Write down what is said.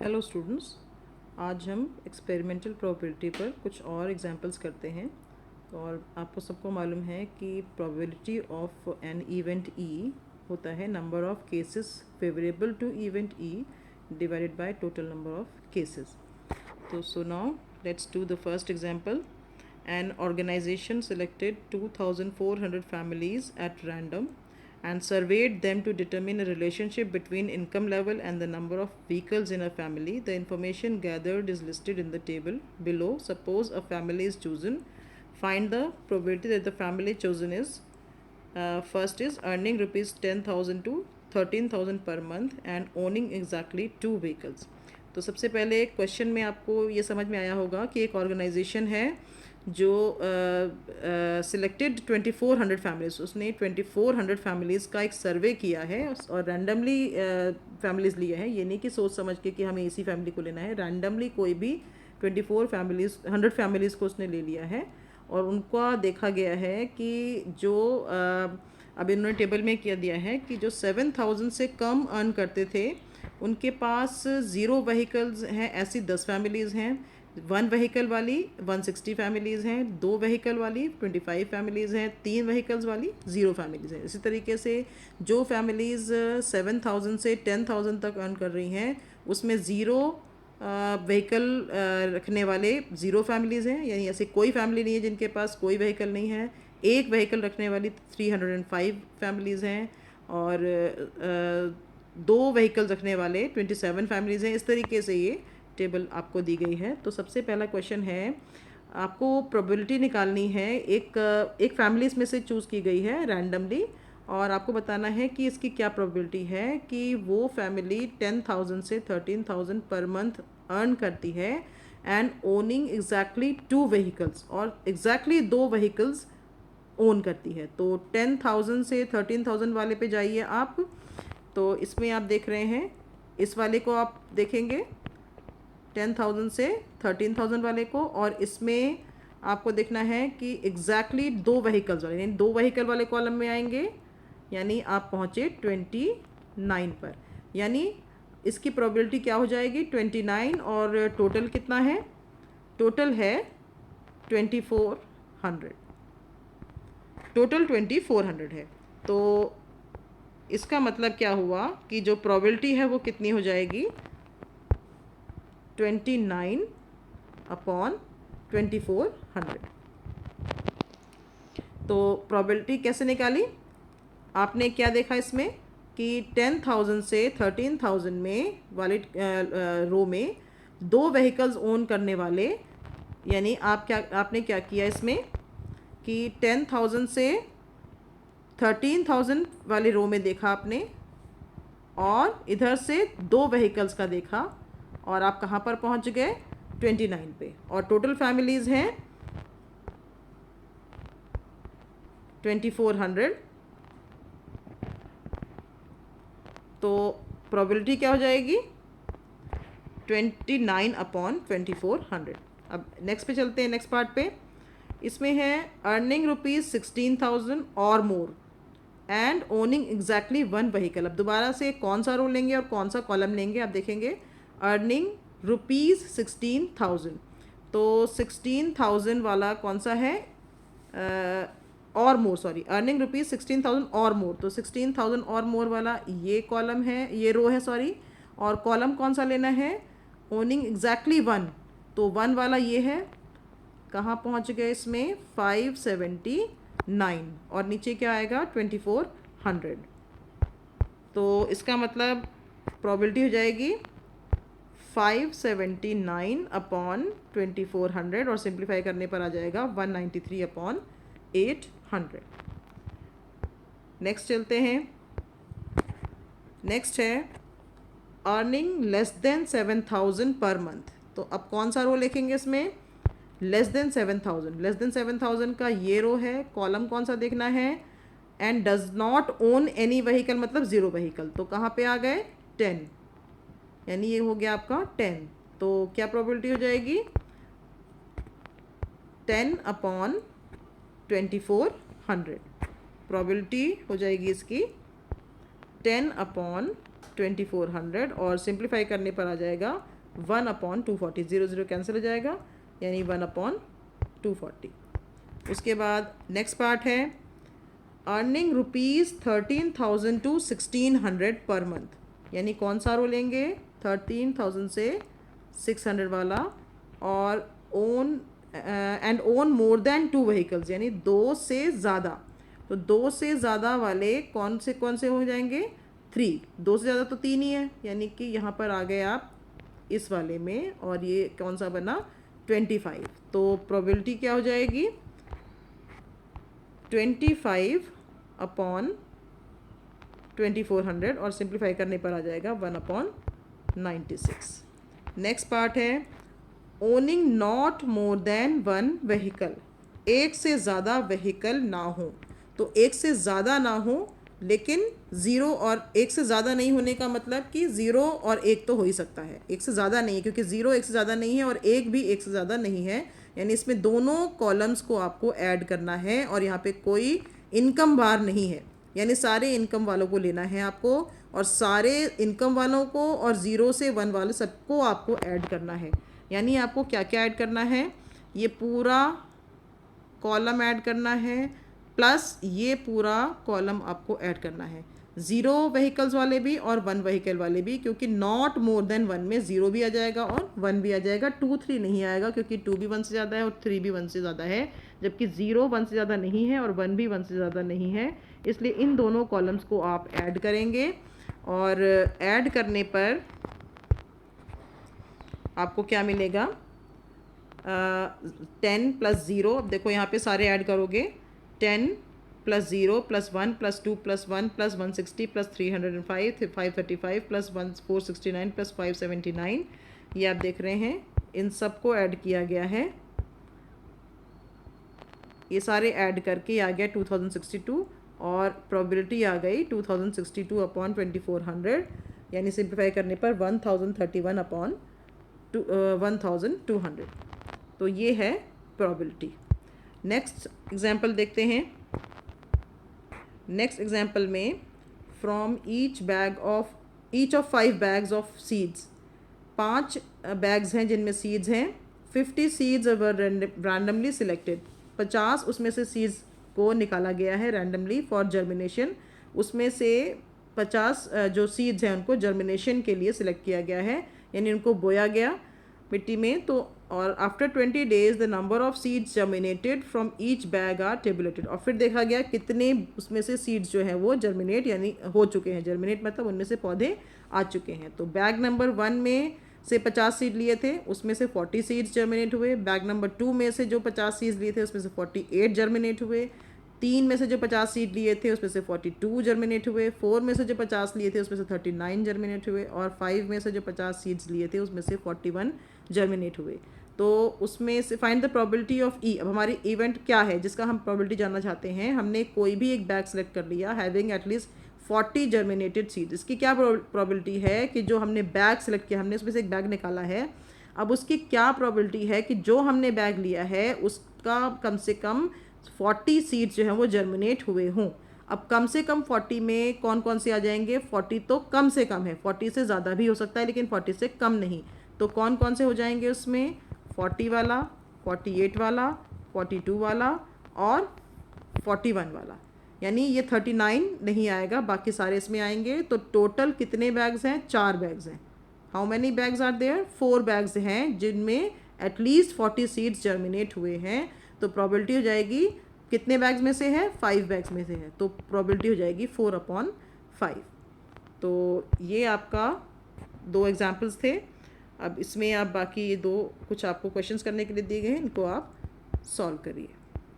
Hello students, आज हम experimental probability पर कुछ और एग्जांपल्स करते हैं। और आपको सबको मालूम है कि probability of an event E होता है number of cases favourable to event E divided by total number of cases. तो so now let's do the first example. An organization selected 2,400 families at random and surveyed them to determine a relationship between income level and the number of vehicles in a family. The information gathered is listed in the table below. Suppose a family is chosen. Find the probability that the family chosen is first is earning rupees 10,000 to 13,000 per month and owning exactly 2 vehicles. तो सबसे पहले question में आपको ये समझ में आया होगा कि एक ऑर्गेनाइजेशन है जो सिलेक्टेड 2400 फैमिलीज़, उसने 2400 फैमिलीज़ का एक सर्वे किया है और रैंडमली फैमिलीज़ लिए हैं। ये नहीं कि सोच समझ के कि हमें इसी फैमिली को लेना है, रैंडमली कोई भी 100 फैमिलीज़ को उसने ले लिया है और उनका देखा गया है कि जो अब इन्होंने टेबल में किया दिया है कि जो 7,000 से कम अर्न करते थे उनके पास 0 व्हीकल्स हैं, ऐसी 10 फैमिलीज़ हैं। 1 व्हीकल वाली 160 फैमिलीज़ हैं, 2 व्हीकल वाली 25 फैमिलीज़ हैं, 3 व्हीकल्स वाली 0 फैमिलीज़ हैं। इसी तरीके से जो फैमिलीज़ 7,000 से 10,000 तक अर्न कर रही हैं उसमें 0 व्हीकल रखने वाले 0 फैमिलीज़ हैं, यानी ऐसे कोई फैमिली नहीं है जिनके पास कोई व्हीकल नहीं है। 1 व्हीकल रखने वाली 305 फैमिलीज़ हैं और 2 व्हीकल रखने वाले 27 फैमिलीज़ हैं। इस तरीके से ये टेबल आपको दी गई है। तो सबसे पहला क्वेश्चन है, आपको प्रोबेबिलिटी निकालनी है। एक फैमिली में से चूज़ की गई है रैंडमली और आपको बताना है कि इसकी क्या प्रोबेबिलिटी है कि वो फैमिली 10,000 से 13,000 पर मंथ अर्न करती है एंड ओनिंग एग्जैक्टली 2 व्हीकल्स, और एग्जैक्टली 2 व्हीकल्स ओन करती है। तो 10,000 से 13,000 वाले पे जाइए आप। तो इसमें आप देख रहे हैं, इस वाले को आप देखेंगे 10,000 से 13,000 वाले को, और इसमें आपको देखना है कि एग्जैक्टली 2 व्हीकल्स वाले, यानी 2 व्हीकल वाले कॉलम में आएंगे, यानी आप पहुँचे 29 पर। यानी इसकी प्रोबेबिलिटी क्या हो जाएगी 29, और टोटल कितना है, टोटल है 2400, टोटल 2400 है। तो इसका मतलब क्या हुआ कि जो प्रोबेबिलिटी है वो कितनी हो जाएगी 29 अपॉन 2400। तो प्रोबेबिलिटी कैसे निकाली, आपने क्या देखा इसमें कि 10,000 से 13,000 में वाले रो में 2 व्हीकल्स ओन करने वाले, यानी आपने क्या किया इसमें कि 10,000 से 13,000 वाले रो में देखा आपने और इधर से 2 व्हीकल्स का देखा और आप कहाँ पर पहुँच गए 29 पे। और टोटल फैमिलीज़ हैं 2400। तो प्रोबेबिलिटी क्या हो जाएगी 29 अपॉन 2400। अब नेक्स्ट पे चलते हैं, नेक्स्ट पार्ट पे। इसमें है अर्निंग रुपीज़ 16,000 और more and owning exactly 1 vehicle. अब दोबारा से कौन सा रो लेंगे और कौन सा कॉलम लेंगे, आप देखेंगे अर्निंग रुपीज़ 16,000, तो 16,000 वाला कौन सा है, और मोर, सॉरी, अर्निंग रुपीज़ 16,000 और मोर, तो 16,000 और मोर वाला ये कॉलम है, ये रो है, सॉरी। और कॉलम कौन सा लेना है, ओनिंग एग्जैक्टली 1, तो 1 वाला ये है। कहाँ पहुँच गए इसमें 579, और नीचे क्या आएगा 2400। तो इसका मतलब प्रोबेबिलिटी हो जाएगी 579 अपॉन 2400, और सिंप्लीफाई करने पर आ जाएगा 193 अपॉन 800। नेक्स्ट चलते हैं, नेक्स्ट है earning less than 7,000 per month. तो अब कौन सा रो लिखेंगे इसमें, लेस देन 7,000, लेस देन 7,000 का ये रो है, कॉलम कौन सा देखना है, and does not own any vehicle, मतलब 0 व्हीकल। तो कहाँ पे आ गए 10, यानी ये हो गया आपका 10। तो क्या प्रोबेबिलिटी हो जाएगी 10 अपॉन 2400। प्रोबेबिलिटी हो जाएगी इसकी 10 अपॉन 2400, और सिंप्लीफाई करने पर आ जाएगा 1/240, 0 कैंसिल हो जाएगा, यानी 1/240। उसके बाद नेक्स्ट पार्ट है अर्निंग ₹13,000 to 1,600 पर मंथ, यानी कौन सा रो लेंगे, 13,000 से 600 वाला, और own and own more than 2 vehicles, यानी 2 से ज़्यादा। तो 2 से ज़्यादा वाले कौन से हो जाएंगे, 3। 2 से ज़्यादा तो 3 ही है, यानी कि यहाँ पर आ गए आप इस वाले में, और ये कौन सा बना, 25। तो प्रोबेबिलिटी क्या हो जाएगी, 25/2400, और सिंप्लीफाई करने पर आ जाएगा 1/96। नेक्स्ट पार्ट है owning not more than 1 vehicle, एक से ज़्यादा व्हीकल ना हो। तो एक से ज़्यादा ना हो, लेकिन ज़ीरो और एक से ज़्यादा नहीं होने का मतलब कि ज़ीरो और एक तो हो ही सकता है, एक से ज़्यादा नहीं है, क्योंकि ज़ीरो एक से ज़्यादा नहीं है और एक भी एक से ज़्यादा नहीं है, यानी इसमें दोनों कॉलम्स को आपको ऐड करना है, और यहाँ पे कोई इनकम बार नहीं है, यानी सारे इनकम वालों को लेना है आपको, और सारे इनकम वालों को और ज़ीरो से 1 वाले सबको आपको ऐड करना है। यानी आपको क्या क्या ऐड करना है, ये पूरा कॉलम ऐड करना है, प्लस ये पूरा कॉलम आपको ऐड करना है, 0 व्हीकल्स वाले भी और 1 व्हीकल वाले भी, क्योंकि नॉट मोर देन 1 में 0 भी आ जाएगा और 1 भी आ जाएगा, 2 3 नहीं आएगा, क्योंकि 2 भी 1 से ज़्यादा है और 3 भी 1 से ज़्यादा है, जबकि 0 1 से ज़्यादा नहीं है और 1 भी 1 से ज़्यादा नहीं है। इसलिए इन दोनों कॉलम्स को आप ऐड करेंगे, और ऐड करने पर आपको क्या मिलेगा, 10 + 0। अब देखो यहाँ पे सारे ऐड करोगे, 10 + 0 + 1 + 2 + 1 + 160 + 305 535 + 469 + 579, ये आप देख रहे हैं, इन सब को ऐड किया गया है। ये सारे ऐड करके आ गया 2062, और प्रोबेबिलिटी आ गई 2062/2400, यानी सिंप्लीफाई करने पर 1031/1200। तो ये है प्रोबेबिलिटी। नेक्स्ट एग्जांपल देखते हैं। नेक्स्ट एग्जांपल में from each of 5 bags of seeds, 5 bags हैं जिनमें सीड्स हैं, 50 सीड्स वर रैंडमली सिलेक्टेड, 50 उसमें से सीड्स को निकाला गया है रैंडमली फॉर जर्मिनेशन। उसमें से 50 जो सीड्स हैं उनको जर्मिनेशन के लिए सिलेक्ट किया गया है, यानी उनको बोया गया मिट्टी में। तो और after 20 days the number of seeds germinated from each bag are tabulated, और फिर देखा गया कितने उसमें से सीड्स जो हैं वो जर्मिनेट यानी हो चुके हैं, जर्मिनेट मतलब उनमें से पौधे आ चुके हैं। तो बैग नंबर 1 में से 50 सीड लिए थे, उसमें से 40 सीड्स जर्मिनेट हुए। बैग नंबर 2 में से जो 50 सीड्स लिए थे उसमें से 48 जर्मिनेट हुए। 3 में से जो 50 सीड लिए थे उसमें से 42 जर्मिनेट हुए। 4 में से जो 50 लिए थे उसमें से 39 जर्मिनेट हुए, और 5 में से जो 50 सीड्स लिए थे उसमें से 41 जर्मिनेट हुए। तो उसमें से फाइंड द प्रोबेबिलिटी ऑफ ई। अब हमारी इवेंट क्या है जिसका हम प्रोबेबिलिटी जानना चाहते हैं। हमने कोई भी एक बैग सेलेक्ट कर लिया हैविंग एटलीस्ट 40 जर्मिनेटेड सीड्स। इसकी क्या प्रोबेबिलिटी है कि जो हमने बैग सेलेक्ट किया, हमने उसमें से एक बैग निकाला है, अब उसकी क्या प्रोबेबिलिटी है कि जो हमने बैग लिया है उसका कम से कम 40 सीड्स जो हैं वो जर्मिनेट हुए हों। अब कम से कम 40 में कौन कौन से आ जाएंगे, 40 तो कम से कम है, 40 से ज़्यादा भी हो सकता है लेकिन 40 से कम नहीं। तो कौन कौन से हो जाएंगे उसमें, 40 वाला, 48 वाला, 42 वाला और 41 वाला, यानी ये 39 नहीं आएगा, बाकी सारे इसमें आएंगे। तो टोटल कितने बैग्स हैं, 4 बैग्स हैं। How many bags are there, 4 bags हैं जिनमें एटलीस्ट 40 सीड्स जर्मिनेट हुए हैं। तो प्रोबेबिलिटी हो जाएगी कितने बैग्स में से है, 5 बैग्स में से है, तो प्रोबेबिलिटी हो जाएगी 4/5। तो ये आपका 2 एग्जाम्पल्स थे। अब इसमें आप बाकी ये 2 कुछ आपको क्वेश्चंस करने के लिए दिए गए हैं, इनको आप सॉल्व करिए।